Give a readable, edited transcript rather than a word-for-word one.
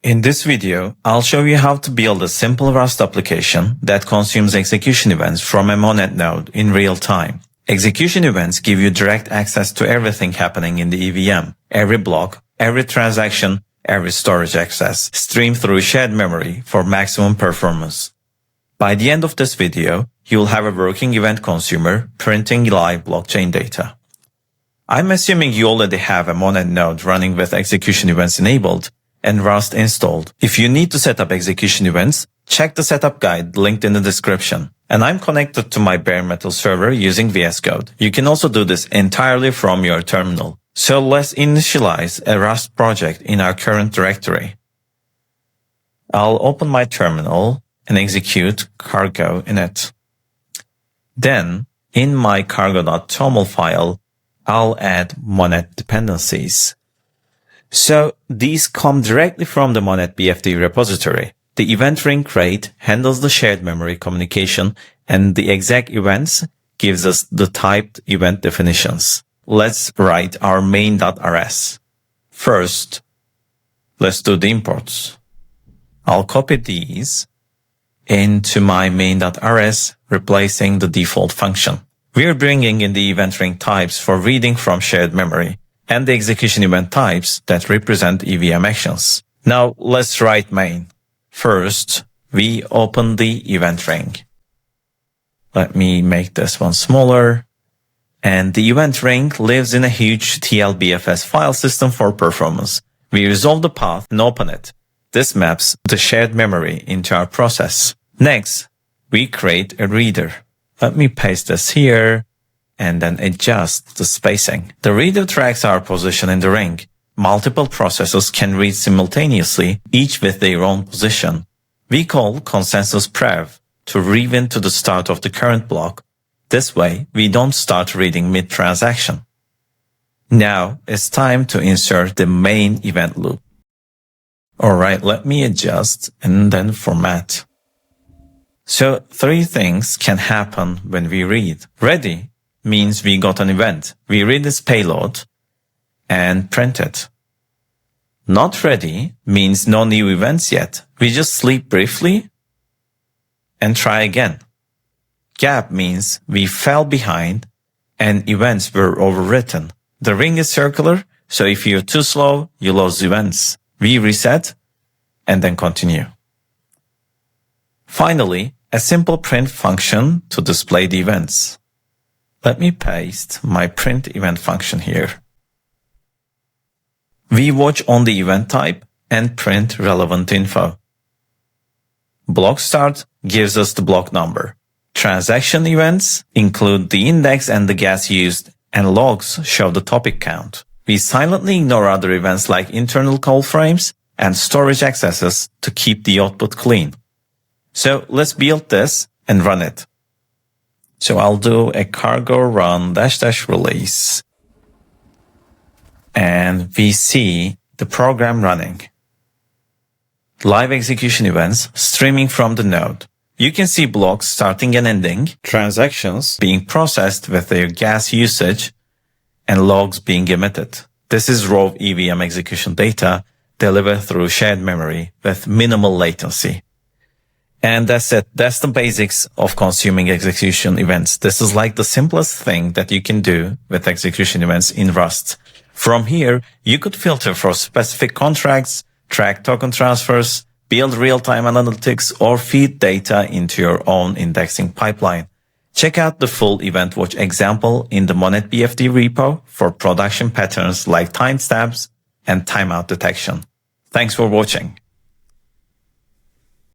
In this video, I'll show you how to build a simple Rust application that consumes execution events from a Monet node in real time. Execution events give you direct access to everything happening in the EVM. Every block, every transaction, every storage access, streamed through shared memory for maximum performance. By the end of this video, you'll have a working event consumer printing live blockchain data. I'm assuming you already have a Monet node running with execution events enabled and Rust installed. If you need to set up execution events, check the setup guide linked in the description. And I'm connected to my bare metal server using VS Code. You can also do this entirely from your terminal. So let's initialize a Rust project in our current directory. I'll open my terminal and execute cargo init. Then, in my cargo.toml file, I'll add Monet dependencies. So these come directly from the Monet BFD repository. The event ring crate handles the shared memory communication, and the exec events gives us the typed event definitions. Let's write our main.rs. First, let's do the imports. I'll copy these into my main.rs, replacing the default function. We're bringing in the event ring types for reading from shared memory and the execution event types that represent EVM actions. Now let's write main. First, we open the event ring. Let me make this one smaller. And the event ring lives in a huge TLBFS file system for performance. We resolve the path and open it. This maps the shared memory into our process. Next, we create a reader. Let me paste this here and then adjust the spacing. The reader tracks our position in the ring. Multiple processes can read simultaneously, each with their own position. We call consensus prev to rewind to the start of the current block. This way, we don't start reading mid-transaction. Now, it's time to insert the main event loop. Alright, let me adjust and then format. So, three things can happen when we read. Ready means we got an event. We read its payload and print it. Not ready means no new events yet. We just sleep briefly and try again. Gap means we fell behind and events were overwritten. The ring is circular, so if you're too slow, you lose events. We reset and then continue. Finally, a simple print function to display the events. Let me paste my print event function here. We watch on the event type and print relevant info. Block start gives us the block number. Transaction events include the index and the gas used, and logs show the topic count. We silently ignore other events like internal call frames and storage accesses to keep the output clean. So let's build this and run it. So I'll do a cargo run -- release. And we see the program running. Live execution events streaming from the node. You can see blocks starting and ending, transactions being processed with their gas usage, and logs being emitted. This is raw EVM execution data delivered through shared memory with minimal latency. And that's it. That's the basics of consuming execution events. This is like the simplest thing that you can do with execution events in Rust. From here, you could filter for specific contracts, track token transfers, build real-time analytics, or feed data into your own indexing pipeline. Check out the full Event Watch example in the Monet BFD repo for production patterns like timestamps and timeout detection. Thanks for watching.